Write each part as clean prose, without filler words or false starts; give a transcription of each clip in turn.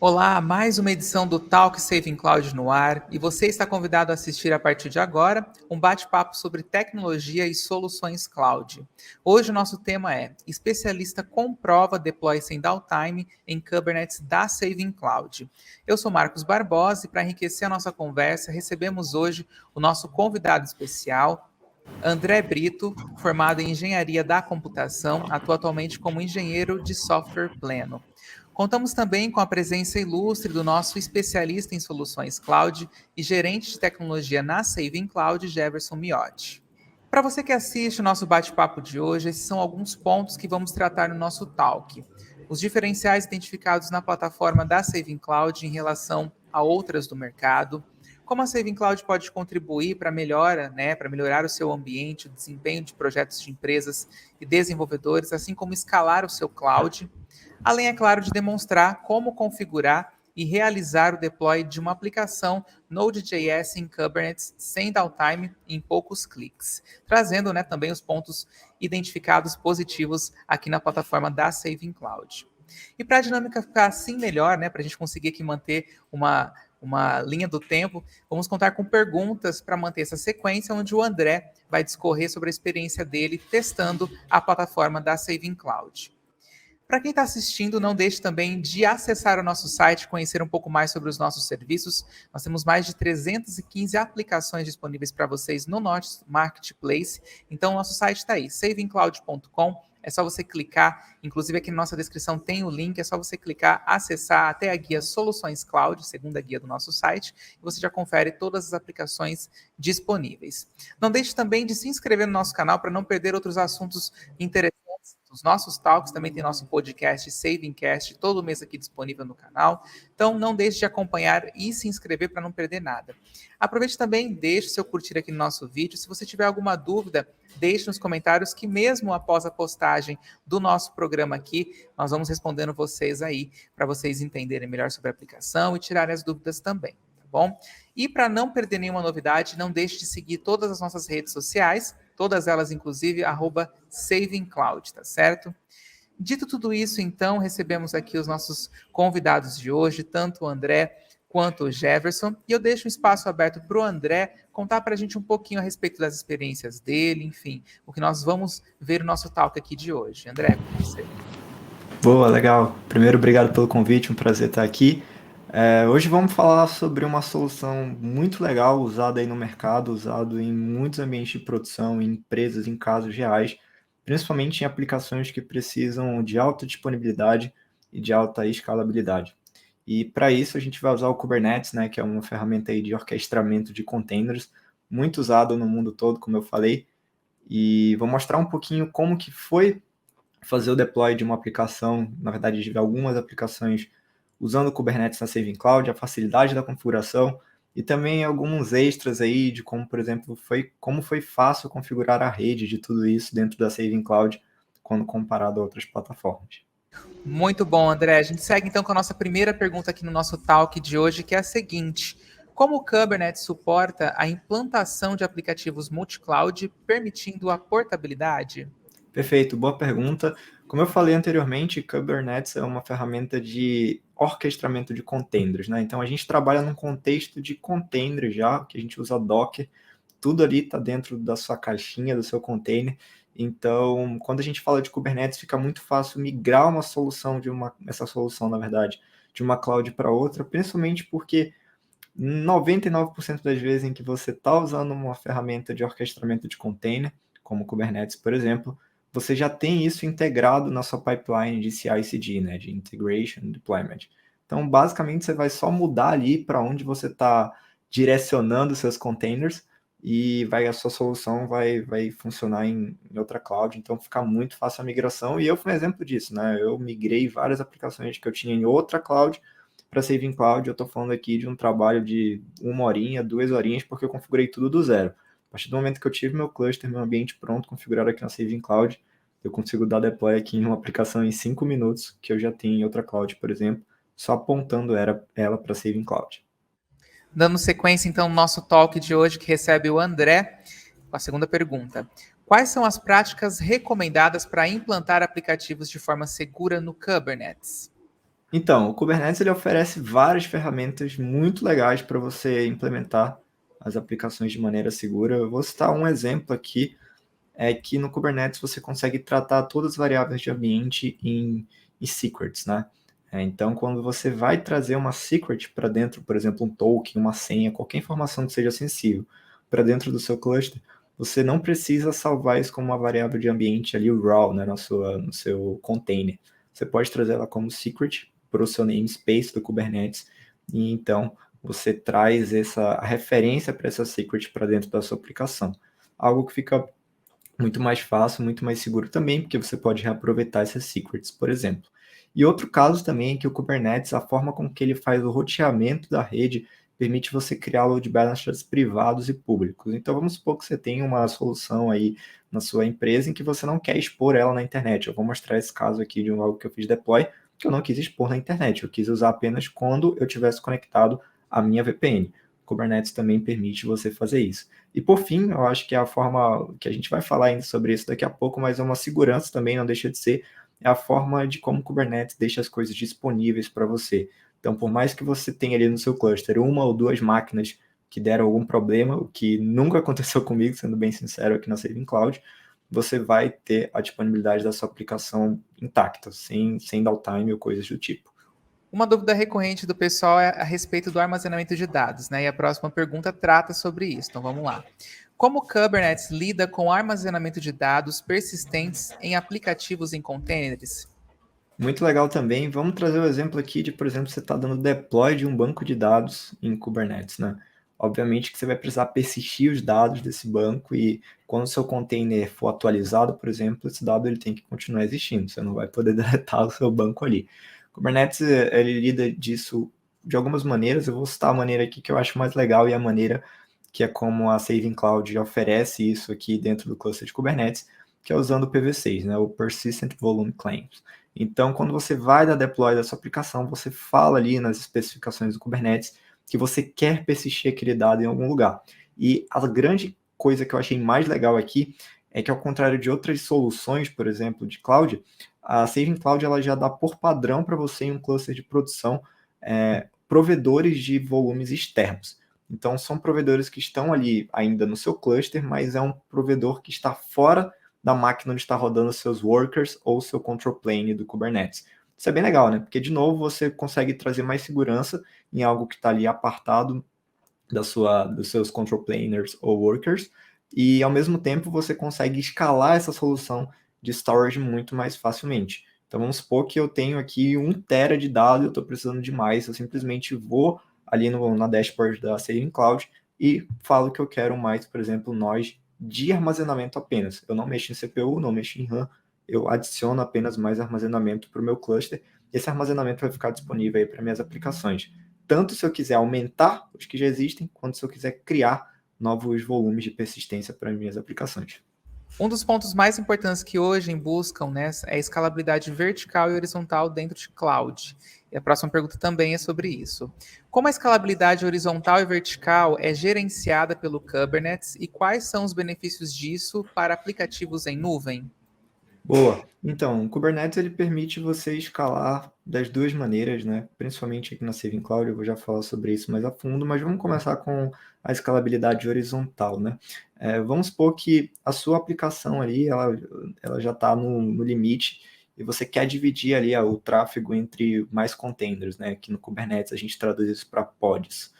Olá, mais uma edição do Talk Saving Cloud no ar e você está convidado a assistir a partir de agora um bate-papo sobre tecnologia e soluções cloud. Hoje o nosso tema é especialista comprova deploy sem downtime em Kubernetes da Saving Cloud. Eu sou Marcos Barbosa e para enriquecer a nossa conversa recebemos hoje o nosso convidado especial, André Brito, formado em Engenharia da Computação, atua atualmente como engenheiro de software pleno. Contamos também com a presença ilustre do nosso especialista em soluções cloud e gerente de tecnologia na Saving Cloud, Jefferson Miotti. Para você que assiste o nosso bate-papo de hoje, esses são alguns pontos que vamos tratar no nosso talk. Os diferenciais identificados na plataforma da Saving Cloud em relação a outras do mercado, como a Saving Cloud pode contribuir para para melhorar o seu ambiente, o desempenho de projetos de empresas e desenvolvedores, assim como escalar o seu cloud, além, é claro, de demonstrar como configurar e realizar o deploy de uma aplicação Node.js em Kubernetes sem downtime em poucos cliques, trazendo também os pontos identificados positivos aqui na plataforma da Saving Cloud. E para a dinâmica ficar assim melhor, para a gente conseguir aqui manter uma linha do tempo, vamos contar com perguntas para manter essa sequência, onde o André vai discorrer sobre a experiência dele testando a plataforma da Saving Cloud. Para quem está assistindo, não deixe também de acessar o nosso site, conhecer um pouco mais sobre os nossos serviços. Nós temos mais de 315 aplicações disponíveis para vocês no nosso Marketplace. Então, nosso site está aí, savingcloud.com. É só você clicar, inclusive aqui na nossa descrição tem o link, é só você clicar, acessar até a guia Soluções Cloud, segunda guia do nosso site, e você já confere todas as aplicações disponíveis. Não deixe também de se inscrever no nosso canal para não perder outros assuntos interessantes. Os nossos talks, também tem nosso podcast Savingcast, todo mês aqui disponível no canal. Então não deixe de acompanhar e se inscrever para não perder nada. Aproveite também, deixe seu curtir aqui no nosso vídeo. Se você tiver alguma dúvida, deixe nos comentários que mesmo após a postagem do nosso programa aqui, nós vamos respondendo vocês aí, para vocês entenderem melhor sobre a aplicação e tirarem as dúvidas também, tá bom? E para não perder nenhuma novidade, não deixe de seguir todas as nossas redes sociais, todas elas, inclusive, @SavingCloud, tá certo? Dito tudo isso, então, recebemos aqui os nossos convidados de hoje, tanto o André quanto o Jefferson, e eu deixo um espaço aberto para o André contar para a gente um pouquinho a respeito das experiências dele, enfim, o que nós vamos ver no nosso talk aqui de hoje. André, com você. Boa, legal. Primeiro, obrigado pelo convite, um prazer estar aqui. Hoje vamos falar sobre uma solução muito legal usada aí no mercado, usado em muitos ambientes de produção, em empresas, em casos reais, principalmente em aplicações que precisam de alta disponibilidade e de alta escalabilidade. E para isso a gente vai usar o Kubernetes, né, que é uma ferramenta aí de orquestramento de containers, muito usado no mundo todo, como eu falei, e vou mostrar um pouquinho como que foi fazer o deploy de uma aplicação, na verdade de algumas aplicações usando o Kubernetes na Saving Cloud, a facilidade da configuração e também alguns extras aí de como, por exemplo, como foi fácil configurar a rede de tudo isso dentro da Saving Cloud quando comparado a outras plataformas. Muito bom, André. A gente segue então com a nossa primeira pergunta aqui no nosso talk de hoje, que é a seguinte: como o Kubernetes suporta a implantação de aplicativos multi-cloud, permitindo a portabilidade? Perfeito, boa pergunta. Como eu falei anteriormente, Kubernetes é uma ferramenta de orquestramento de containers, né? Então a gente trabalha num contexto de containers já, que a gente usa Docker, tudo ali está dentro da sua caixinha, do seu container. Então, quando a gente fala de Kubernetes, fica muito fácil migrar essa solução, na verdade, de uma cloud para outra, principalmente porque 99% das vezes em que você está usando uma ferramenta de orquestramento de container, como Kubernetes, por exemplo, você já tem isso integrado na sua pipeline de CI/CD, né, de Integration and Deployment. Então, basicamente, você vai só mudar ali para onde você está direcionando seus containers e a sua solução vai funcionar em outra cloud. Então, fica muito fácil a migração. E eu fui um exemplo disso, né? Eu migrei várias aplicações que eu tinha em outra cloud para Saving Cloud. Eu estou falando aqui de um trabalho de 1 horinha, 2 horinhas, porque eu configurei tudo do zero. A partir do momento que eu tive meu cluster, meu ambiente pronto, configurado aqui na Saving Cloud, eu consigo dar deploy aqui em uma aplicação em 5 minutos, que eu já tenho em outra cloud, por exemplo, só apontando ela para Saving Cloud. Dando sequência, então, no nosso talk de hoje, que recebe o André, com a segunda pergunta. Quais são as práticas recomendadas para implantar aplicativos de forma segura no Kubernetes? Então, o Kubernetes ele oferece várias ferramentas muito legais para você implementar as aplicações de maneira segura. Eu vou citar um exemplo aqui, é que no Kubernetes você consegue tratar todas as variáveis de ambiente em secrets, né? Então, quando você vai trazer uma secret para dentro, por exemplo, um token, uma senha, qualquer informação que seja sensível para dentro do seu cluster, você não precisa salvar isso como uma variável de ambiente ali, o raw, né, no seu container. Você pode trazer ela como secret para o seu namespace do Kubernetes, e então você traz essa referência para essa secret para dentro da sua aplicação. Algo que fica muito mais fácil, muito mais seguro também, porque você pode reaproveitar essas secrets, por exemplo. E outro caso também é que o Kubernetes, a forma com que ele faz o roteamento da rede, permite você criar load balancers privados e públicos. Então vamos supor que você tem uma solução aí na sua empresa em que você não quer expor ela na internet. Eu vou mostrar esse caso aqui de algo que eu fiz deploy, que eu não quis expor na internet, eu quis usar apenas quando eu tivesse conectado à minha VPN. O Kubernetes também permite você fazer isso. E por fim, eu acho que é a forma que a gente vai falar ainda sobre isso daqui a pouco, mas é uma segurança também, não deixa de ser, é a forma de como o Kubernetes deixa as coisas disponíveis para você. Então, por mais que você tenha ali no seu cluster uma ou duas máquinas que deram algum problema, o que nunca aconteceu comigo, sendo bem sincero, aqui na Saving Cloud, você vai ter a disponibilidade da sua aplicação intacta, sem downtime ou coisas do tipo. Uma dúvida recorrente do pessoal é a respeito do armazenamento de dados, né? E a próxima pergunta trata sobre isso. Então vamos lá. Como o Kubernetes lida com o armazenamento de dados persistentes em aplicativos em containers? Muito legal também. Vamos trazer o exemplo aqui de, por exemplo, você está dando deploy de um banco de dados em Kubernetes, né? Obviamente que você vai precisar persistir os dados desse banco e quando o seu container for atualizado, por exemplo, esse dado ele tem que continuar existindo. Você não vai poder deletar o seu banco ali. Kubernetes, ele lida disso de algumas maneiras. Eu vou citar a maneira aqui que eu acho mais legal e a maneira que é como a Saving Cloud oferece isso aqui dentro do cluster de Kubernetes, que é usando o PV6, né? O Persistent Volume Claims. Então, quando você vai dar deploy da sua aplicação, você fala ali nas especificações do Kubernetes que você quer persistir aquele dado em algum lugar. E a grande coisa que eu achei mais legal aqui é que, ao contrário de outras soluções, por exemplo, de cloud, a Saving Cloud ela já dá por padrão para você em um cluster de produção provedores de volumes externos. Então, são provedores que estão ali ainda no seu cluster, mas é um provedor que está fora da máquina onde está rodando seus workers ou seu control plane do Kubernetes. Isso é bem legal, né? Porque, de novo, você consegue trazer mais segurança em algo que está ali apartado dos seus control planers ou workers, e, ao mesmo tempo, você consegue escalar essa solução de storage muito mais facilmente. Então, vamos supor que eu tenho aqui 1 TB de dados, eu estou precisando de mais, eu simplesmente vou ali na dashboard da Saving Cloud e falo que eu quero mais, por exemplo, nós de armazenamento apenas. Eu não mexo em CPU, não mexo em RAM, eu adiciono apenas mais armazenamento para o meu cluster. Esse armazenamento vai ficar disponível aí para minhas aplicações. Tanto se eu quiser aumentar os que já existem, quanto se eu quiser criar novos volumes de persistência para minhas aplicações. Um dos pontos mais importantes que hoje buscam, né, é a escalabilidade vertical e horizontal dentro de cloud. E a próxima pergunta também é sobre isso. Como a escalabilidade horizontal e vertical é gerenciada pelo Kubernetes e quais são os benefícios disso para aplicativos em nuvem? Boa. Então, o Kubernetes ele permite você escalar das duas maneiras, né? Principalmente aqui na Saving Cloud, eu vou já falar sobre isso mais a fundo, mas vamos começar com a escalabilidade horizontal, né? Vamos supor que a sua aplicação ali, ela já está no limite e você quer dividir ali o tráfego entre mais containers, né? Aqui no Kubernetes a gente traduz isso para pods.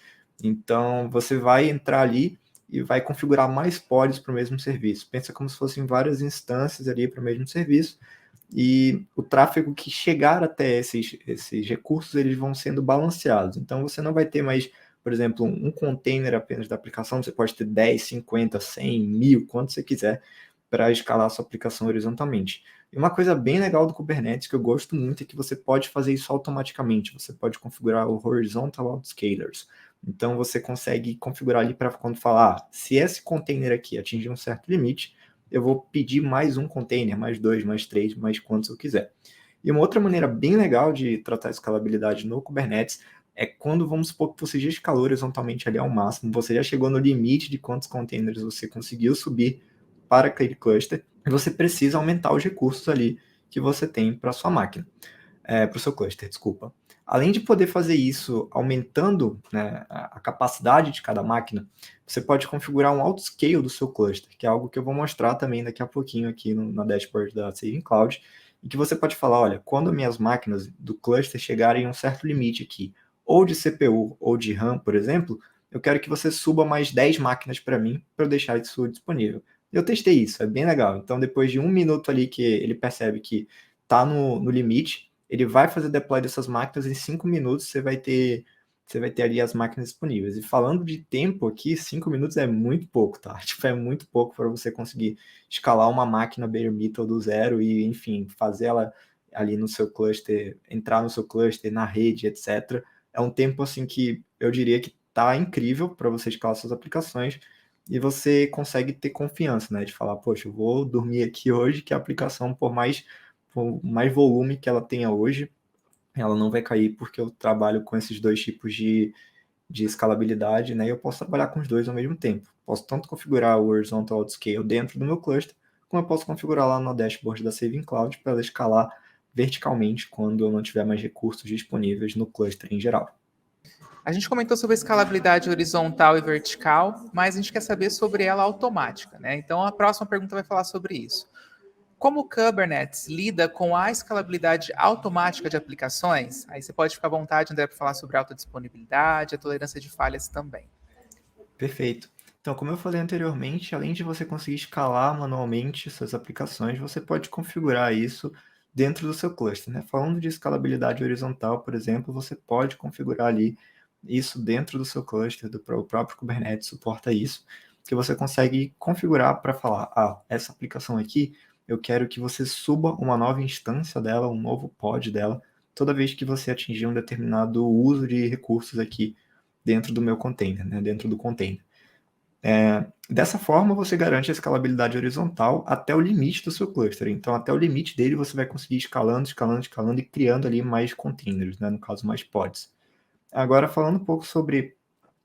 Então, você vai entrar ali e vai configurar mais pods para o mesmo serviço. Pensa como se fossem várias instâncias ali para o mesmo serviço, e o tráfego que chegar até esses recursos, eles vão sendo balanceados. Então, você não vai ter mais, por exemplo, um container apenas da aplicação, você pode ter 10, 50, 100, 1000, quanto você quiser, para escalar a sua aplicação horizontalmente. E uma coisa bem legal do Kubernetes, que eu gosto muito, é que você pode fazer isso automaticamente. Você pode configurar o Horizontal Autoscalers. Então, você consegue configurar ali para quando falar, se esse container aqui atingir um certo limite, eu vou pedir mais um container, mais 2, mais 3, mais quantos eu quiser. E uma outra maneira bem legal de tratar a escalabilidade no Kubernetes é quando, vamos supor, que você já escalou horizontalmente ali ao máximo, você já chegou no limite de quantos containers você conseguiu subir para aquele cluster, e você precisa aumentar os recursos ali que você tem para sua máquina. para o seu cluster, desculpa. Além de poder fazer isso aumentando, né, a capacidade de cada máquina, você pode configurar um autoscale do seu cluster, que é algo que eu vou mostrar também daqui a pouquinho aqui na dashboard da Saving Cloud, e que você pode falar, olha, quando minhas máquinas do cluster chegarem a um certo limite aqui, ou de CPU ou de RAM, por exemplo, eu quero que você suba mais 10 máquinas para mim, para eu deixar isso disponível. Eu testei isso, é bem legal. Então, depois de 1 minuto ali que ele percebe que está no limite, ele vai fazer deploy dessas máquinas, em 5 minutos você vai ter ali as máquinas disponíveis. E falando de tempo aqui, 5 minutos é muito pouco, tá? Tipo, é muito pouco para você conseguir escalar uma máquina bare metal do zero e, enfim, fazer ela ali no seu cluster, entrar no seu cluster, na rede, etc. É um tempo, assim, que eu diria que tá incrível para você escalar suas aplicações e você consegue ter confiança, né? De falar, poxa, eu vou dormir aqui hoje que a aplicação, por mais volume que ela tenha hoje, ela não vai cair porque eu trabalho com esses dois tipos de escalabilidade, né? E eu posso trabalhar com os dois ao mesmo tempo. Posso tanto configurar o Horizontal Autoscale dentro do meu cluster, como eu posso configurar lá no dashboard da Saving Cloud para ela escalar verticalmente quando eu não tiver mais recursos disponíveis no cluster em geral. A gente comentou sobre a escalabilidade horizontal e vertical, mas a gente quer saber sobre ela automática, né? Então a próxima pergunta vai falar sobre isso. Como o Kubernetes lida com a escalabilidade automática de aplicações? Aí você pode ficar à vontade, André, para falar sobre a alta disponibilidade, a tolerância de falhas também. Perfeito. Então, como eu falei anteriormente, além de você conseguir escalar manualmente suas aplicações, você pode configurar isso dentro do seu cluster, né? Falando de escalabilidade horizontal, por exemplo, você pode configurar ali isso dentro do seu cluster, o próprio Kubernetes suporta isso, que você consegue configurar para falar, essa aplicação aqui, eu quero que você suba uma nova instância dela, um novo pod dela, toda vez que você atingir um determinado uso de recursos aqui dentro do meu container, né? Dentro do container. Dessa forma, você garante a escalabilidade horizontal até o limite do seu cluster. Então, até o limite dele, você vai conseguir escalando, escalando, escalando e criando ali mais containers, né? No caso, mais pods. Agora, falando um pouco sobre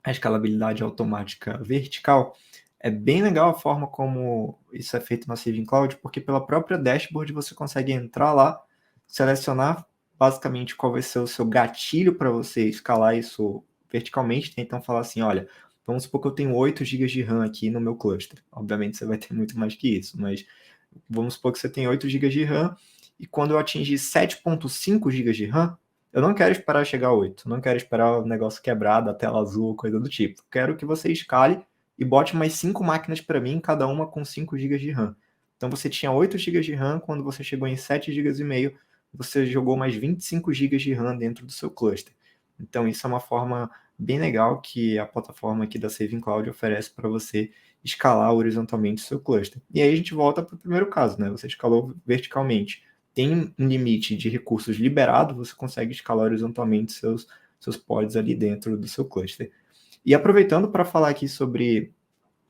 a escalabilidade automática vertical, é bem legal a forma como isso é feito na Saving Cloud, porque pela própria dashboard você consegue entrar lá, selecionar basicamente qual vai ser o seu gatilho para você escalar isso verticalmente, né? Então falar assim, olha, vamos supor que eu tenho 8 GB de RAM aqui no meu cluster. Obviamente você vai ter muito mais que isso, mas vamos supor que você tem 8 GB de RAM e quando eu atingir 7.5 GB de RAM, eu não quero esperar chegar a 8, não quero esperar o negócio quebrar da tela azul, coisa do tipo. Quero que você escale e bote mais 5 máquinas para mim, cada uma com 5 GB de RAM. Então você tinha 8 GB de RAM, quando você chegou em 7,5 GB, você jogou mais 25 GB de RAM dentro do seu cluster. Então isso é uma forma bem legal que a plataforma aqui da Saving Cloud oferece para você escalar horizontalmente o seu cluster. E aí a gente volta para o primeiro caso, né? Você escalou verticalmente, tem um limite de recursos liberado, você consegue escalar horizontalmente seus pods ali dentro do seu cluster. E aproveitando para falar aqui sobre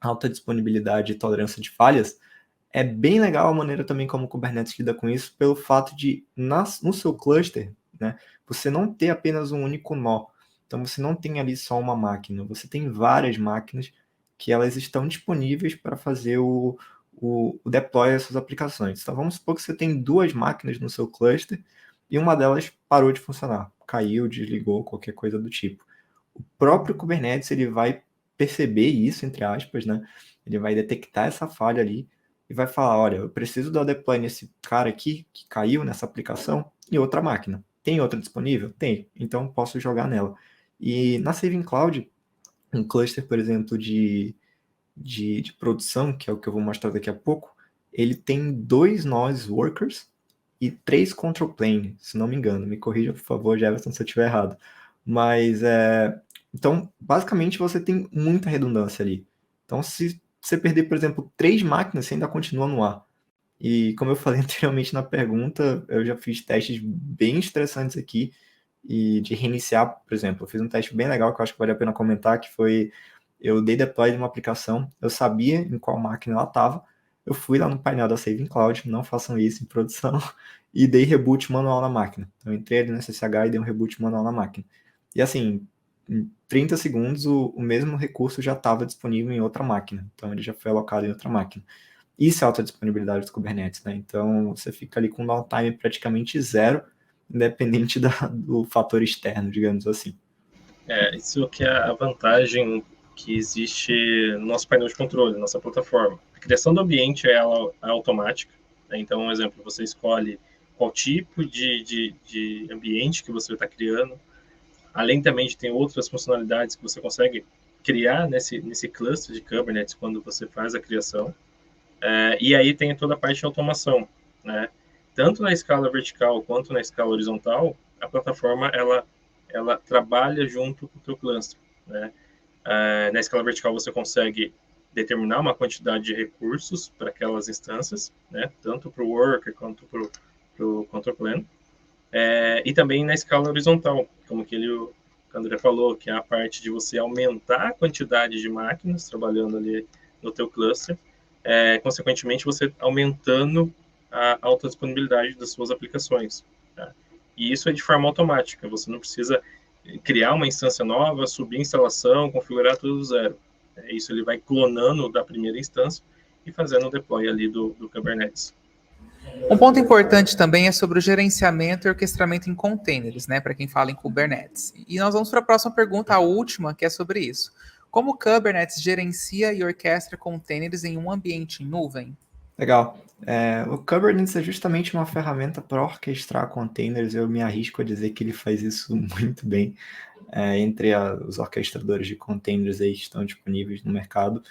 alta disponibilidade e tolerância de falhas, é bem legal a maneira também como o Kubernetes lida com isso, pelo fato de, no seu cluster, né, você não ter apenas um único nó. Então, você não tem ali só uma máquina, você tem várias máquinas que elas estão disponíveis para fazer o deploy das suas aplicações. Então, vamos supor que você tem 2 máquinas no seu cluster e uma delas parou de funcionar, caiu, desligou, qualquer coisa do tipo. O próprio Kubernetes ele vai perceber isso, entre aspas, né? Ele vai detectar essa falha ali e vai falar, olha, eu preciso dar deploy nesse cara aqui que caiu nessa aplicação em outra máquina. Tem outra disponível? Tem. Então posso jogar nela. E na Saving Cloud, um cluster, por exemplo, de produção, que é o que eu vou mostrar daqui a pouco, ele tem 2 nós workers e 3 control plane, se não me engano. Me corrija, por favor, Jefferson, se eu estiver errado. Mas, então, basicamente, você tem muita redundância ali. Então, se você perder, por exemplo, 3 máquinas, você ainda continua no ar. E como eu falei anteriormente na pergunta, eu já fiz testes bem estressantes aqui e de reiniciar, por exemplo, eu fiz um teste bem legal que eu acho que vale a pena comentar, que foi, eu dei deploy de uma aplicação, eu sabia em qual máquina ela estava, eu fui lá no painel da Saving Cloud, não façam isso em produção, e dei reboot manual na máquina. Então, eu entrei ali no SSH e dei um reboot manual na máquina. E assim, em 30 segundos, o mesmo recurso já estava disponível em outra máquina. Então, ele já foi alocado em outra máquina. Isso é alta disponibilidade do Kubernetes, né? Então, você fica ali com downtime praticamente zero independente do fator externo, digamos assim. Isso que é a vantagem que existe no nosso painel de controle, nossa plataforma. A criação do ambiente ela é automática, né? Então, um exemplo, você escolhe qual tipo de ambiente que você está criando. Além também de ter outras funcionalidades que você consegue criar nesse cluster de Kubernetes quando você faz a criação. E aí tem toda a parte de automação, né? Tanto na escala vertical quanto na escala horizontal, a plataforma ela trabalha junto com o teu cluster, né? Na escala vertical você consegue determinar uma quantidade de recursos para aquelas instâncias, né? Tanto para o worker quanto para o control plane. E também na escala horizontal, como o André falou, que é a parte de você aumentar a quantidade de máquinas trabalhando ali no teu cluster, consequentemente você aumentando a alta disponibilidade das suas aplicações. Tá? E isso é de forma automática, você não precisa criar uma instância nova, subir a instalação, configurar tudo do zero. Isso ele vai clonando da primeira instância e fazendo o deploy ali do Kubernetes. Um ponto importante também é sobre o gerenciamento e orquestramento em containers, né, para quem fala em Kubernetes. E nós vamos para a próxima pergunta, a última, que é sobre isso. Como o Kubernetes gerencia e orquestra containers em um ambiente em nuvem? Legal. O Kubernetes é justamente uma ferramenta para orquestrar containers. Eu me arrisco a dizer que ele faz isso muito bem. Entre os orquestradores de containers aí que estão disponíveis no mercado,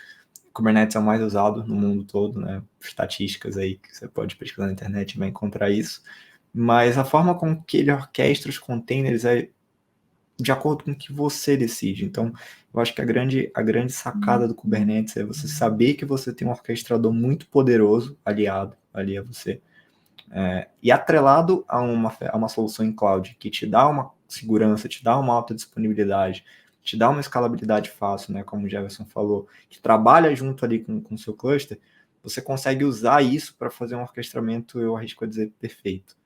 Kubernetes é o mais usado no mundo todo, né? Estatísticas aí que você pode pesquisar na internet e vai encontrar isso. Mas a forma com que ele orquestra os containers é de acordo com o que você decide. Então, eu acho que a grande sacada do Kubernetes é você saber que você tem um orquestrador muito poderoso aliado ali a você. E atrelado a uma solução em cloud que te dá uma segurança, te dá uma alta disponibilidade, te dá uma escalabilidade fácil, né, como o Jefferson falou, que trabalha junto ali com o seu cluster, você consegue usar isso para fazer um orquestramento, eu arrisco a dizer, perfeito.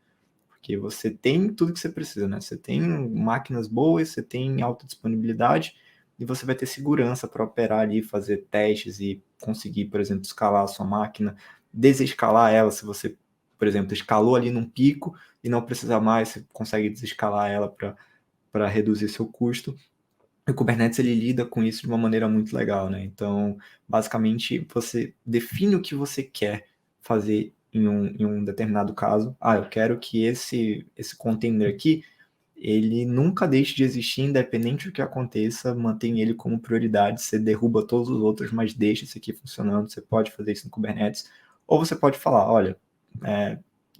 Porque você tem tudo que você precisa, né? Você tem máquinas boas, você tem alta disponibilidade e você vai ter segurança para operar ali, fazer testes e conseguir, por exemplo, escalar a sua máquina, desescalar ela se você, por exemplo, escalou ali num pico e não precisa mais, você consegue desescalar ela para reduzir seu custo. O Kubernetes ele lida com isso de uma maneira muito legal, né? Então, basicamente, você define o que você quer fazer em um determinado caso. Eu quero que esse container aqui, ele nunca deixe de existir, independente do que aconteça, mantém ele como prioridade. Você derruba todos os outros, mas deixa isso aqui funcionando. Você pode fazer isso no Kubernetes. Ou você pode falar, olha,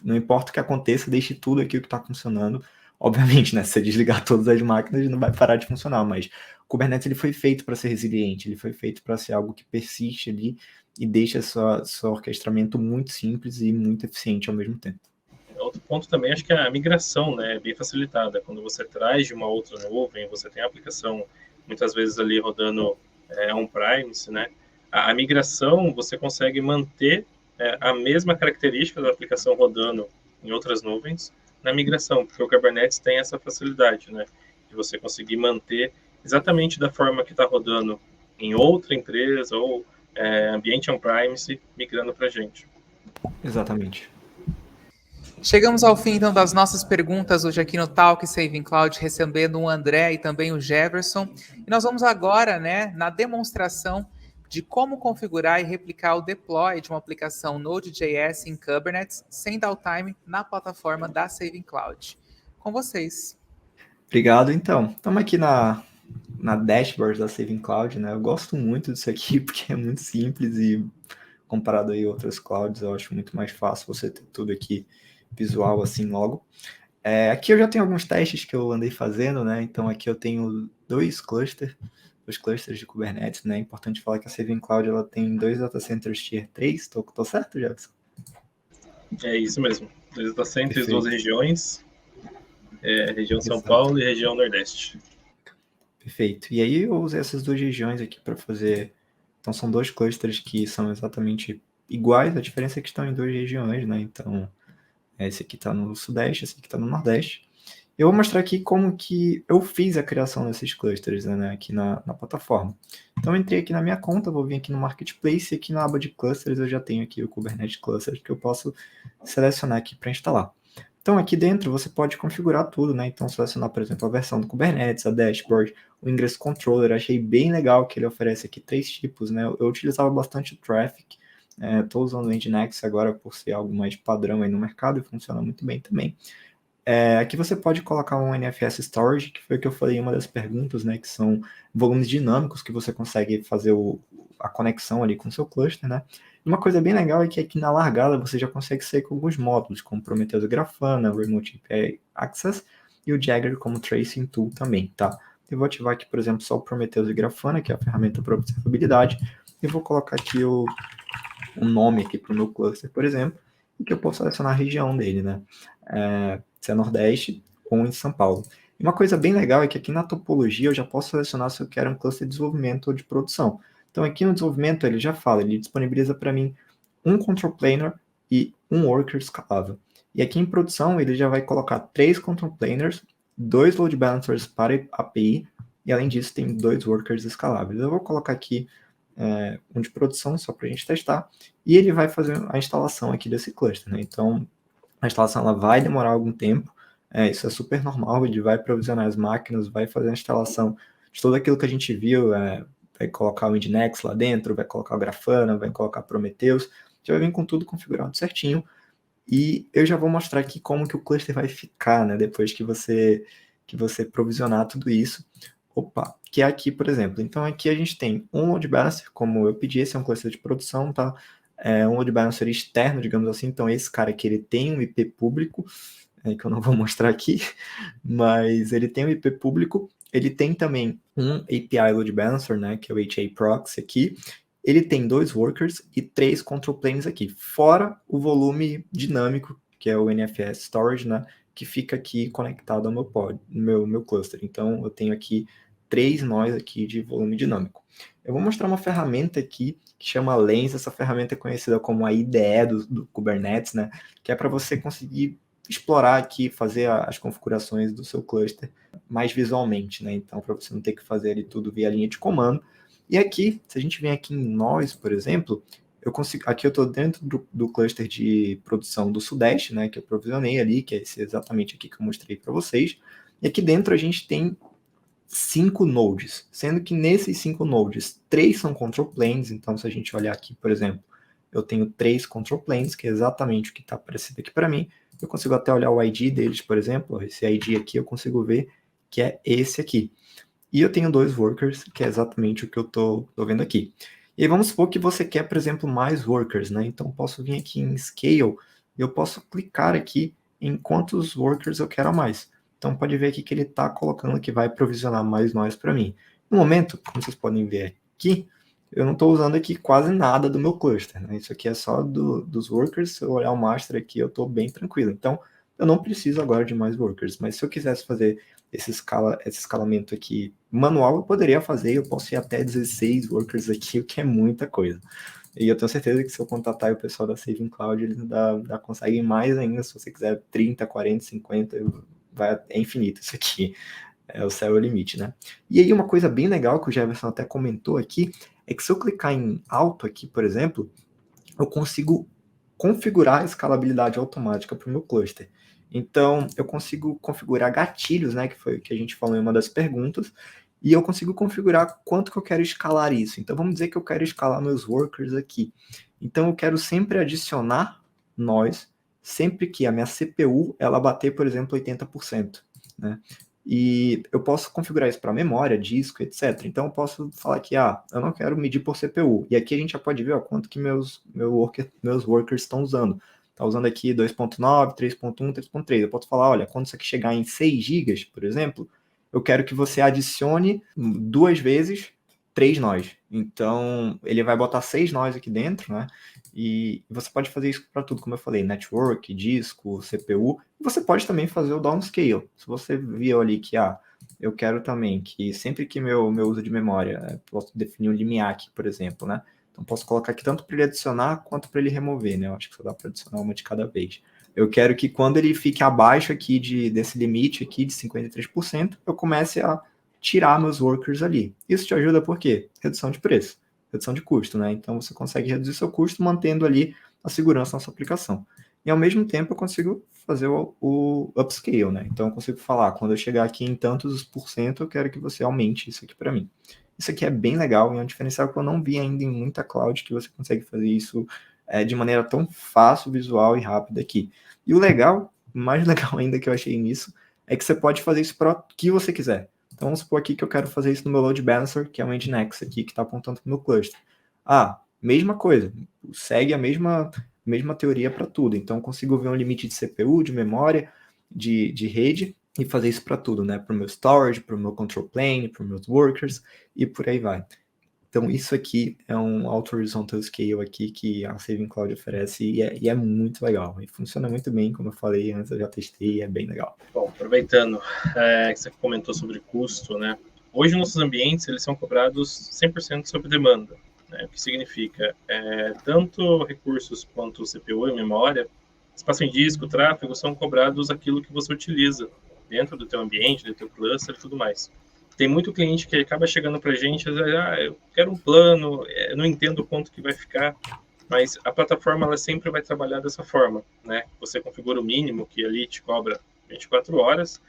não importa o que aconteça, deixe tudo aqui o que está funcionando. Obviamente, né? Se você desligar todas as máquinas, não vai parar de funcionar, mas o Kubernetes ele foi feito para ser resiliente, ele foi feito para ser algo que persiste ali e deixa seu orquestramento muito simples e muito eficiente ao mesmo tempo. Outro ponto também, acho que a migração, né, é bem facilitada. Quando você traz de uma outra nuvem, você tem a aplicação muitas vezes ali rodando on-premise, né? A migração, você consegue manter a mesma característica da aplicação rodando em outras nuvens na migração, porque o Kubernetes tem essa facilidade, né, de você conseguir manter exatamente da forma que está rodando em outra empresa ou ambiente on-premise migrando para a gente. Exatamente. Chegamos ao fim, então, das nossas perguntas hoje aqui no Talk Saving Cloud, recebendo o André e também o Jefferson. E nós vamos agora, né, na demonstração de como configurar e replicar o deploy de uma aplicação Node.js em Kubernetes sem downtime na plataforma da Saving Cloud. Com vocês. Obrigado, então. Estamos aqui na dashboard da Saving Cloud, né? Eu gosto muito disso aqui porque é muito simples e comparado aí a outras clouds, eu acho muito mais fácil você ter tudo aqui visual assim logo. Aqui eu já tenho alguns testes que eu andei fazendo, né? Então aqui eu tenho dois clusters de Kubernetes, né? É importante falar que a Saving Cloud ela tem 2 data centers Tier 3, tô certo, Jefferson? É isso mesmo. 2 data centers, Perfeito. 2 regiões, região São Exato. Paulo e região Nordeste. Perfeito. E aí eu usei essas duas regiões aqui para fazer. Então são dois clusters que são exatamente iguais, a diferença é que estão em duas regiões, né? Então esse aqui está no Sudeste, esse aqui está no Nordeste. Eu vou mostrar aqui como que eu fiz a criação desses clusters, né, aqui na plataforma. Então eu entrei aqui na minha conta, vou vir aqui no Marketplace, e aqui na aba de clusters eu já tenho aqui o Kubernetes Clusters que eu posso selecionar aqui para instalar. Então, aqui dentro, você pode configurar tudo, né? Então, selecionar, por exemplo, a versão do Kubernetes, a dashboard, o Ingress Controller. Achei bem legal que ele oferece aqui 3 tipos, né? Eu utilizava bastante o Traffic. Estou usando o Nginx agora por ser algo mais padrão aí no mercado e funciona muito bem também. Aqui você pode colocar um NFS Storage, que foi o que eu falei em uma das perguntas, né? Que são volumes dinâmicos que você consegue fazer a conexão ali com o seu cluster, né? Uma coisa bem legal é que aqui na largada você já consegue sair com alguns módulos, como Prometheus e Grafana, Remote API Access e o Jagger como Tracing Tool também, tá? Eu vou ativar aqui, por exemplo, só o Prometheus e Grafana, que é a ferramenta para observabilidade, e vou colocar aqui um nome aqui para o meu cluster, por exemplo, e que eu posso selecionar a região dele, né? Se é Nordeste ou em São Paulo. E uma coisa bem legal é que aqui na topologia eu já posso selecionar se eu quero um cluster de desenvolvimento ou de produção. Então aqui no desenvolvimento ele já fala, ele disponibiliza para mim um control planar e um worker escalável. E aqui em produção ele já vai colocar 3 control planers, 2 load balancers para API, e além disso tem 2 workers escaláveis. Eu vou colocar aqui um de produção só para a gente testar, e ele vai fazer a instalação aqui desse cluster, né? Então a instalação ela vai demorar algum tempo, isso é super normal, ele vai provisionar as máquinas, vai fazer a instalação de tudo aquilo que a gente viu, vai colocar o Nginx lá dentro, vai colocar o Grafana, vai colocar Prometheus, já vai vir com tudo configurado certinho, e eu já vou mostrar aqui como que o cluster vai ficar, né, depois que você provisionar tudo isso. Opa, que é aqui, por exemplo. Então aqui a gente tem um load balancer, como eu pedi, esse é um cluster de produção, tá? Um load balancer externo, digamos assim. Então esse cara aqui, ele tem um IP público, que eu não vou mostrar aqui, mas ele tem um IP público. Ele tem também um API load balancer, né, que é o HA proxy aqui. Ele tem 2 workers e 3 control planes aqui, fora o volume dinâmico, que é o NFS storage, né, que fica aqui conectado ao meu pod, meu cluster. Então eu tenho aqui 3 nós aqui de volume dinâmico. Eu vou mostrar uma ferramenta aqui que chama Lens. Essa ferramenta é conhecida como a IDE do Kubernetes, né? Que é para você conseguir explorar aqui, fazer as configurações do seu cluster mais visualmente, né? Então, para você não ter que fazer ali tudo via linha de comando. E aqui, se a gente vem aqui em nós, por exemplo, aqui eu estou dentro do cluster de produção do Sudeste, né? Que eu provisionei ali, que é esse exatamente aqui que eu mostrei para vocês. E aqui dentro a gente tem 5 nodes, sendo que nesses 5 nodes, 3 são control planes. Então, se a gente olhar aqui, por exemplo, eu tenho 3 control planes, que é exatamente o que está aparecendo aqui para mim. Eu consigo até olhar o ID deles, por exemplo, esse ID aqui eu consigo ver que é esse aqui. E eu tenho 2 workers, que é exatamente o que eu estou vendo aqui. E aí vamos supor que você quer, por exemplo, mais workers, né? Então, eu posso vir aqui em Scale, e eu posso clicar aqui em quantos workers eu quero a mais. Então, pode ver aqui que ele está colocando que vai provisionar mais nós para mim. No momento, como vocês podem ver aqui, eu não estou usando aqui quase nada do meu cluster, né? Isso aqui é só dos workers. Se eu olhar o master aqui, eu estou bem tranquilo. Então, eu não preciso agora de mais workers. Mas se eu quisesse fazer esse escalamento aqui manual, eu poderia fazer. Eu posso ir até 16 workers aqui, o que é muita coisa. E eu tenho certeza que se eu contatar o pessoal da Saving Cloud, eles ainda conseguem mais ainda. Se você quiser 30, 40, 50... é infinito isso aqui, o céu é o limite, né? E aí uma coisa bem legal que o Jefferson até comentou aqui, é que se eu clicar em alto aqui, por exemplo, eu consigo configurar a escalabilidade automática para o meu cluster. Então, eu consigo configurar gatilhos, né, que foi o que a gente falou em uma das perguntas, e eu consigo configurar quanto que eu quero escalar isso. Então, vamos dizer que eu quero escalar meus workers aqui. Então, eu quero sempre adicionar nós, sempre que a minha CPU ela bater, por exemplo, 80%, né? E eu posso configurar isso para memória, disco, etc. Então eu posso falar que eu não quero medir por CPU. E aqui a gente já pode ver quanto que meus workers estão usando. Está usando aqui 2.9, 3.1, 3.3. Eu posso falar, olha, quando isso aqui chegar em 6 GB, por exemplo, eu quero que você adicione 2 vezes 3 nós. Então, ele vai botar 6 nós aqui dentro, né? E você pode fazer isso para tudo, como eu falei, network, disco, CPU. Você pode também fazer o downscale. Se você viu ali que, eu quero também que sempre que meu uso de memória, posso definir um limiar aqui, por exemplo, né? Então, posso colocar aqui tanto para ele adicionar quanto para ele remover, né? Eu acho que só dá para adicionar uma de cada vez. Eu quero que quando ele fique abaixo aqui desse limite aqui de 53%, eu comece a tirar meus workers ali. Isso te ajuda por quê? Redução de preço, redução de custo, né? Então você consegue reduzir seu custo mantendo ali a segurança da sua aplicação. e ao mesmo tempo eu consigo fazer o upscale, né? Então eu consigo falar, quando eu chegar aqui em tantos por cento, eu quero que você aumente isso aqui para mim. Isso aqui é bem legal e é um diferencial que eu não vi ainda em muita cloud, que você consegue fazer isso de maneira tão fácil, visual e rápida aqui. E o legal, mais legal ainda que eu achei nisso, é que você pode fazer isso para o que você quiser. Então vamos supor aqui que eu quero fazer isso no meu load balancer, que é o Nginx aqui, que está apontando para o meu cluster. Mesma coisa, segue a mesma teoria para tudo. Então, eu consigo ver um limite de CPU, de memória, de rede, e fazer isso para tudo, né? Para o meu storage, para o meu control plane, para os meus workers, e por aí vai. Então, isso aqui é um auto-horizontal scale aqui que a Saving Cloud oferece e é muito legal. E funciona muito bem, como eu falei antes, eu já testei e é bem legal. Bom, aproveitando que você comentou sobre custo, né? Hoje, nossos ambientes eles são cobrados 100% sob demanda, né? O que significa tanto recursos quanto CPU e memória, espaço em disco, tráfego, são cobrados aquilo que você utiliza dentro do teu ambiente, do teu cluster e tudo mais. Tem muito cliente que acaba chegando para a gente e diz, eu quero um plano, não entendo o quanto que vai ficar, mas a plataforma ela sempre vai trabalhar dessa forma, né? Você configura o mínimo que ali te cobra 24 horas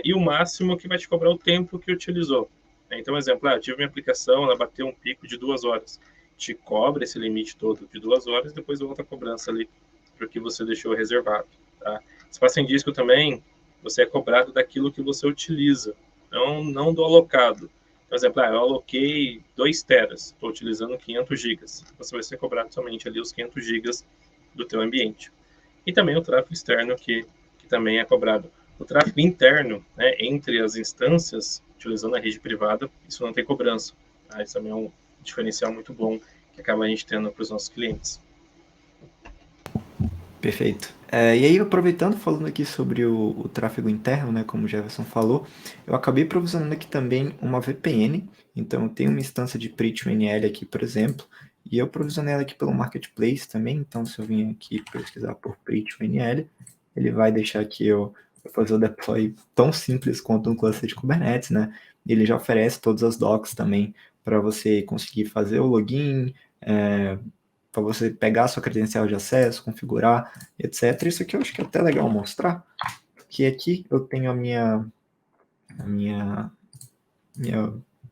e o máximo que vai te cobrar o tempo que utilizou. Então, exemplo, eu tive minha aplicação, ela bateu um pico de 2 horas. Te cobra esse limite todo de 2 horas, depois volta a cobrança ali para o que você deixou reservado. Tá? Espaço em disco também, você é cobrado daquilo que você utiliza, não do alocado. Por exemplo, eu aloquei 2 teras, estou utilizando 500 gigas. Você vai ser cobrado somente ali os 500 gigas do teu ambiente. E também o tráfego externo, que também é cobrado. O tráfego interno, né, entre as instâncias, utilizando a rede privada, isso não tem cobrança. Tá? Isso também é um diferencial muito bom que acaba a gente tendo para os nossos clientes. Perfeito. E aí, aproveitando, falando aqui sobre o tráfego interno, né, como o Jefferson falou, eu acabei provisionando aqui também uma VPN. Então, eu tenho uma instância de PreachMNL aqui, por exemplo, e eu provisionei ela aqui pelo Marketplace também. Então, se eu vim aqui pesquisar por PreachMNL, ele vai deixar aqui eu fazer o deploy tão simples quanto um cluster de Kubernetes, né? Ele já oferece todas as docs também para você conseguir fazer o login, para você pegar a sua credencial de acesso, configurar, etc. Isso aqui eu acho que é até legal mostrar, que aqui eu tenho a minha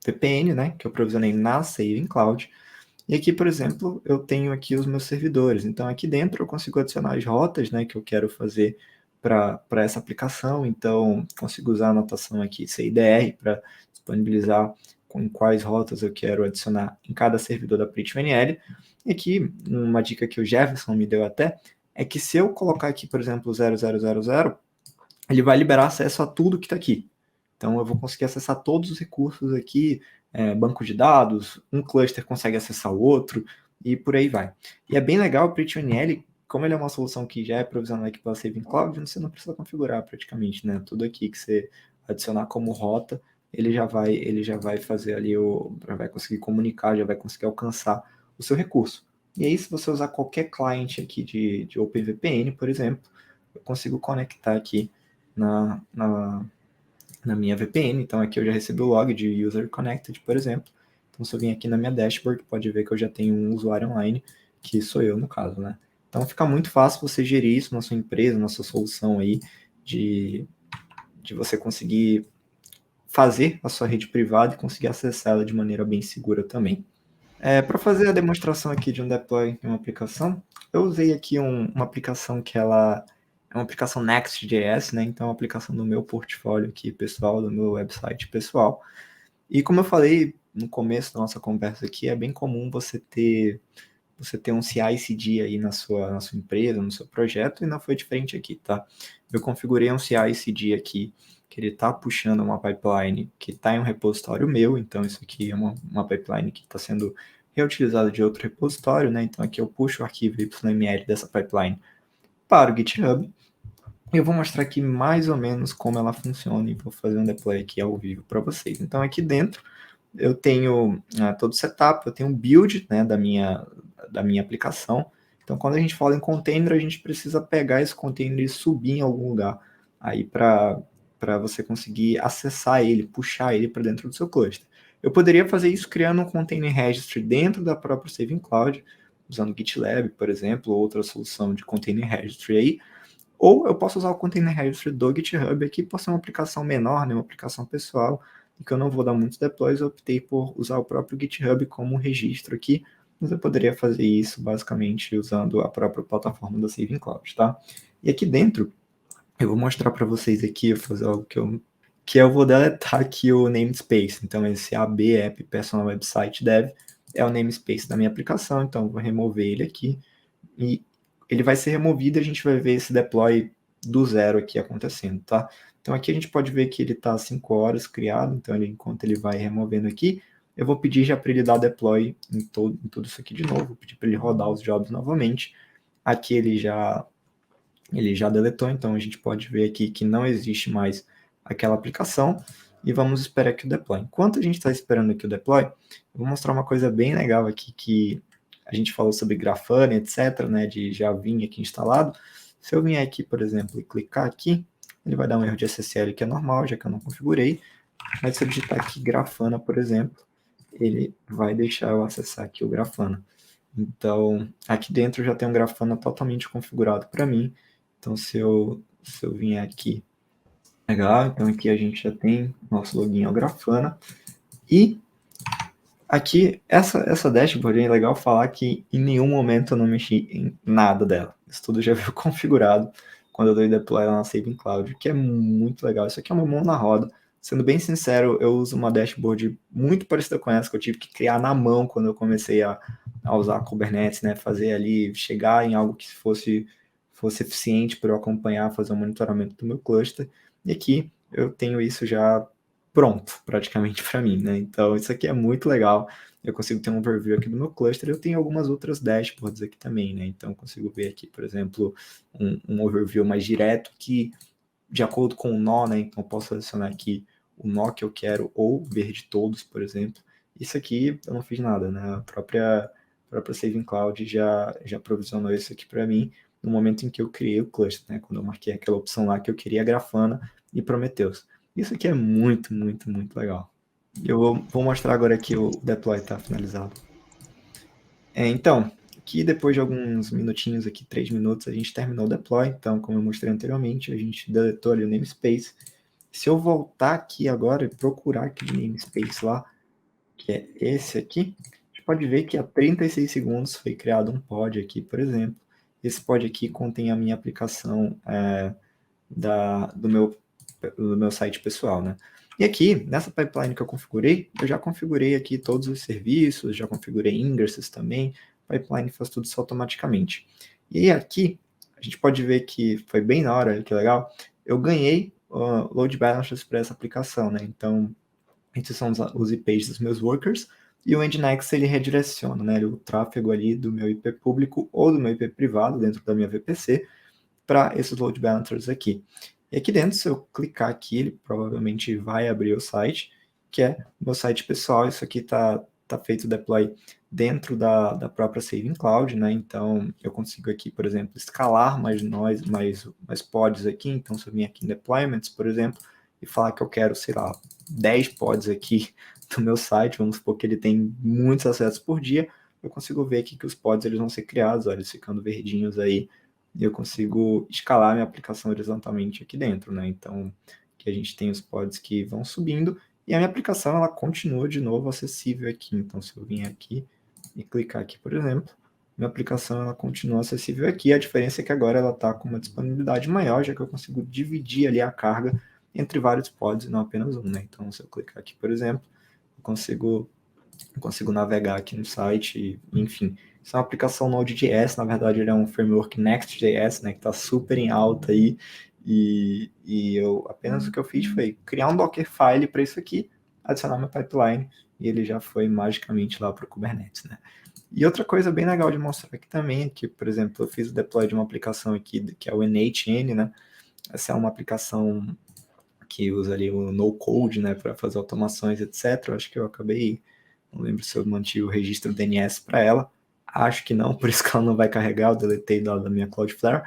VPN, né, que eu provisionei na Saving Cloud, e aqui, por exemplo, eu tenho aqui os meus servidores. Então, aqui dentro eu consigo adicionar as rotas, né, que eu quero fazer para essa aplicação. Então, consigo usar a anotação aqui CIDR para disponibilizar com quais rotas eu quero adicionar em cada servidor da PreachMNL. E aqui, uma dica que o Jefferson me deu até, é que se eu colocar aqui, por exemplo, 0000, ele vai liberar acesso a tudo que está aqui. Então, eu vou conseguir acessar todos os recursos aqui, banco de dados, um cluster consegue acessar o outro, e por aí vai. E é bem legal o PreachMNL, como ele é uma solução que já é provisionada aqui pela Saving Cloud, você não precisa configurar praticamente, né? Tudo aqui que você adicionar como rota, ele já vai fazer ali, já vai conseguir comunicar, já vai conseguir alcançar o seu recurso. E aí, se você usar qualquer client aqui de OpenVPN, por exemplo, eu consigo conectar aqui na minha VPN. Então aqui eu já recebi o log de User Connected, por exemplo. Então se eu vim aqui na minha dashboard, pode ver que eu já tenho um usuário online, que sou eu no caso, né? Então fica muito fácil você gerir isso na sua empresa, na sua solução aí, de você conseguir fazer a sua rede privada e conseguir acessar ela de maneira bem segura também. Para fazer a demonstração aqui de um deploy em uma aplicação, eu usei aqui uma aplicação que ela é uma aplicação Next.js, né? Então, é uma aplicação do meu portfólio aqui, pessoal, do meu website pessoal. E como eu falei no começo da nossa conversa aqui, é bem comum você ter um CI/CD aí na sua empresa, no seu projeto, e não foi diferente aqui, tá? Eu configurei um CI/CD aqui, que ele está puxando uma pipeline que está em um repositório meu, então isso aqui é uma pipeline que está sendo reutilizada de outro repositório, né? Então aqui eu puxo o arquivo YML dessa pipeline para o GitHub. Eu vou mostrar aqui mais ou menos como ela funciona e vou fazer um deploy aqui ao vivo para vocês. Então aqui dentro eu tenho todo o setup, eu tenho um build, né, da minha aplicação. Então quando a gente fala em container, a gente precisa pegar esse container e subir em algum lugar aí para você conseguir acessar ele, puxar ele para dentro do seu cluster. Eu poderia fazer isso criando um container registry dentro da própria Saving Cloud, usando GitLab, por exemplo, ou outra solução de Container Registry aí, ou eu posso usar o Container Registry do GitHub aqui, por ser uma aplicação menor, né, uma aplicação pessoal, e que eu não vou dar muitos deploys, eu optei por usar o próprio GitHub como registro aqui, mas eu poderia fazer isso basicamente usando a própria plataforma da Saving Cloud, tá? E aqui dentro, eu vou mostrar para vocês aqui, eu vou fazer algo que eu vou deletar aqui o namespace. Então, esse AB App Personal Website Dev é o namespace da minha aplicação, então eu vou remover ele aqui, e ele vai ser removido e a gente vai ver esse deploy do zero aqui acontecendo, tá? Então aqui a gente pode ver que ele está 5 horas criado, então enquanto ele vai removendo aqui, eu vou pedir já para ele dar deploy em tudo isso aqui de novo, vou pedir para ele rodar os jobs novamente. Aqui ele já deletou, então a gente pode ver aqui que não existe mais aquela aplicação, e vamos esperar aqui o deploy. Enquanto a gente está esperando aqui o deploy, eu vou mostrar uma coisa bem legal aqui, que a gente falou sobre Grafana, etc., né, de já vir aqui instalado. Se eu vier aqui, por exemplo, e clicar aqui, ele vai dar um erro de SSL que é normal, já que eu não configurei, mas se eu digitar aqui Grafana, por exemplo, ele vai deixar eu acessar aqui o Grafana. Então, aqui dentro já tem um Grafana totalmente configurado para mim. Então, se eu vier aqui, legal, então aqui a gente já tem nosso login ao Grafana. E aqui, essa dashboard é legal falar que em nenhum momento eu não mexi em nada dela. Isso tudo já veio configurado quando eu dei deploy lá na Saving Cloud, que é muito legal. Isso aqui é uma mão na roda. Sendo bem sincero, eu uso uma dashboard muito parecida com essa, que eu tive que criar na mão quando eu comecei a usar a Kubernetes, né? Fazer ali, chegar em algo que fosse eficiente para eu acompanhar, fazer um monitoramento do meu cluster. E aqui eu tenho isso já pronto, praticamente, para mim, né? Então, isso aqui é muito legal. Eu consigo ter um overview aqui do meu cluster. Eu tenho algumas outras dashboards aqui também, né? Então, eu consigo ver aqui, por exemplo, um overview mais direto que, de acordo com o nó, né? Então, eu posso selecionar aqui o nó que eu quero ou ver de todos, por exemplo. Isso aqui eu não fiz nada, né? A própria Saving Cloud já provisionou isso aqui para mim no momento em que eu criei o cluster, né? Quando eu marquei aquela opção lá que eu queria Grafana e Prometheus. Isso aqui é muito, muito, muito legal. Eu vou mostrar agora que o deploy está finalizado. Então, aqui depois de alguns minutinhos, aqui 3 minutos, a gente terminou o deploy. Então, como eu mostrei anteriormente, a gente deletou ali o namespace. Se eu voltar aqui agora e procurar aquele namespace lá, que é esse aqui, a gente pode ver que há 36 segundos foi criado um pod aqui, por exemplo. Esse pod aqui contém a minha aplicação do meu site pessoal, né? E aqui, nessa pipeline que eu já configurei aqui todos os serviços, já configurei ingresses também, a pipeline faz tudo isso automaticamente. E aí aqui, a gente pode ver que foi bem na hora, que legal, eu ganhei load balancers para essa aplicação, né? Então, esses são os IPs dos meus workers, e o Nginx ele redireciona, né, o tráfego ali do meu IP público ou do meu IP privado dentro da minha VPC para esses load balancers aqui. E aqui dentro, se eu clicar aqui, ele provavelmente vai abrir o site, que é o meu site pessoal. Isso aqui tá feito o deploy dentro da própria Saving Cloud, né? Então, eu consigo aqui, por exemplo, escalar mais pods aqui. Então, se eu vim aqui em Deployments, por exemplo, e falar que eu quero, sei lá, 10 pods aqui do meu site, vamos supor que ele tem muitos acessos por dia, eu consigo ver aqui que os pods eles vão ser criados, olha, eles ficando verdinhos aí, e eu consigo escalar minha aplicação horizontalmente aqui dentro, né? Então, aqui a gente tem os pods que vão subindo, e a minha aplicação, ela continua de novo acessível aqui. Então, se eu vim aqui e clicar aqui, por exemplo, minha aplicação, ela continua acessível aqui. A diferença é que agora ela está com uma disponibilidade maior, já que eu consigo dividir ali a carga entre vários pods e não apenas um, né? Então, se eu clicar aqui, por exemplo, eu consigo navegar aqui no site, enfim. Isso é uma aplicação Node.js, na verdade ele é um framework Next.js, né, que está super em alta aí, e apenas o que eu fiz foi criar um Dockerfile para isso aqui, adicionar minha pipeline, e ele já foi magicamente lá para o Kubernetes, né. E outra coisa bem legal de mostrar aqui também é que, por exemplo, eu fiz o deploy de uma aplicação aqui, que é o NHN, né, essa é uma aplicação que usa ali o no-code, né, para fazer automações, etc. Eu acho que eu acabei, não lembro se eu mantive o registro DNS para ela, acho que não, por isso que ela não vai carregar, eu deletei da minha Cloudflare,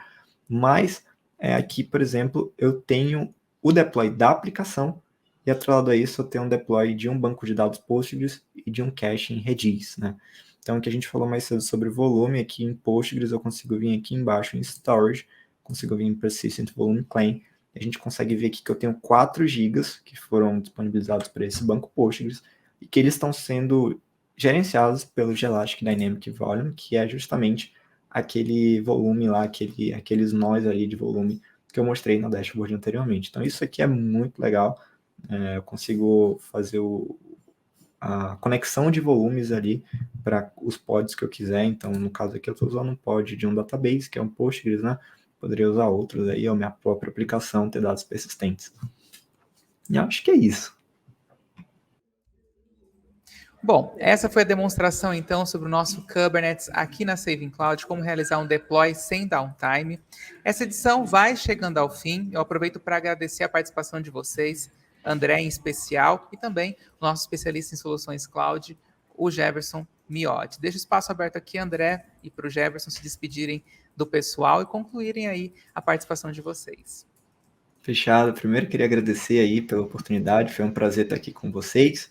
mas aqui, por exemplo, eu tenho o deploy da aplicação, e atrelado a isso eu tenho um deploy de um banco de dados Postgres e de um cache em Redis, né? Então, o que a gente falou mais cedo sobre volume, aqui em Postgres eu consigo vir aqui embaixo em Storage, consigo vir em Persistent Volume Claim, a gente consegue ver aqui que eu tenho 4 GB que foram disponibilizados para esse banco Postgres, e que eles estão sendo gerenciados pelo Elastic Dynamic Volume, que é justamente aquele volume lá, aqueles nós ali de volume que eu mostrei na dashboard anteriormente. Então isso aqui é muito legal, eu consigo fazer a conexão de volumes ali para os pods que eu quiser. Então, no caso aqui, eu estou usando um pod de um database, que é um Postgres, né? Poderia usar outros aí, ou minha própria aplicação, ter dados persistentes. E acho que é isso. Bom, essa foi a demonstração, então, sobre o nosso Kubernetes aqui na Saving Cloud, como realizar um deploy sem downtime. Essa edição vai chegando ao fim. Eu aproveito para agradecer a participação de vocês, André em especial, e também o nosso especialista em soluções cloud, o Jefferson Miotti. Deixo espaço aberto aqui, André, e para o Jefferson se despedirem do pessoal e concluírem aí a participação de vocês. Fechado. Primeiro, queria agradecer aí pela oportunidade. Foi um prazer estar aqui com vocês.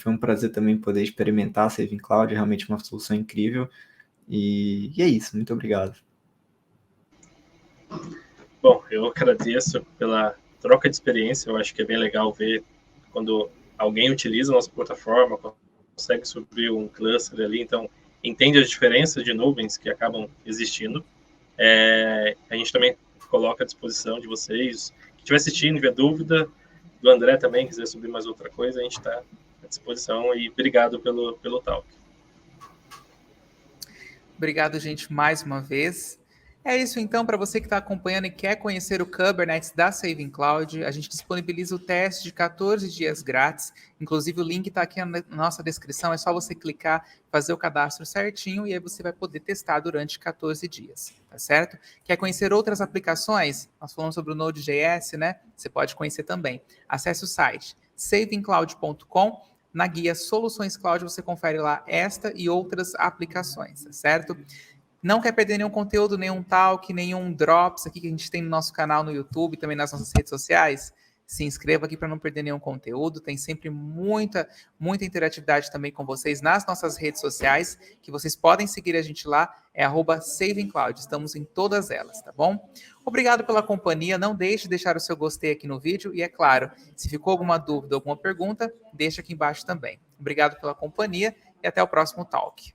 Foi um prazer também poder experimentar a Saving Cloud, é realmente uma solução incrível. E é isso, muito obrigado. Bom, eu agradeço pela troca de experiência. Eu acho que é bem legal ver quando alguém utiliza a nossa plataforma, consegue subir um cluster ali, então entende as diferenças de nuvens que acabam existindo. A gente também coloca à disposição de vocês, que estiver assistindo, tiver dúvida, do André também, quiser subir mais outra coisa, a gente está à disposição, e obrigado pelo talk. Obrigado, gente, mais uma vez. É isso, então, para você que está acompanhando e quer conhecer o Kubernetes da Saving Cloud, a gente disponibiliza o teste de 14 dias grátis. Inclusive, o link está aqui na nossa descrição, é só você clicar, fazer o cadastro certinho e aí você vai poder testar durante 14 dias, tá certo? Quer conhecer outras aplicações? Nós falamos sobre o Node.js, né? Você pode conhecer também. Acesse o site savingcloud.com. Na guia Soluções Cloud você confere lá esta e outras aplicações, tá certo? Não quer perder nenhum conteúdo, nenhum talk, nenhum drops aqui que a gente tem no nosso canal no YouTube, também nas nossas redes sociais? Se inscreva aqui para não perder nenhum conteúdo. Tem sempre muita interatividade também com vocês nas nossas redes sociais, que vocês podem seguir a gente lá, é @savingcloud. Estamos em todas elas, tá bom? Obrigado pela companhia. Não deixe de deixar o seu gostei aqui no vídeo. E é claro, se ficou alguma dúvida, alguma pergunta, deixa aqui embaixo também. Obrigado pela companhia e até o próximo talk.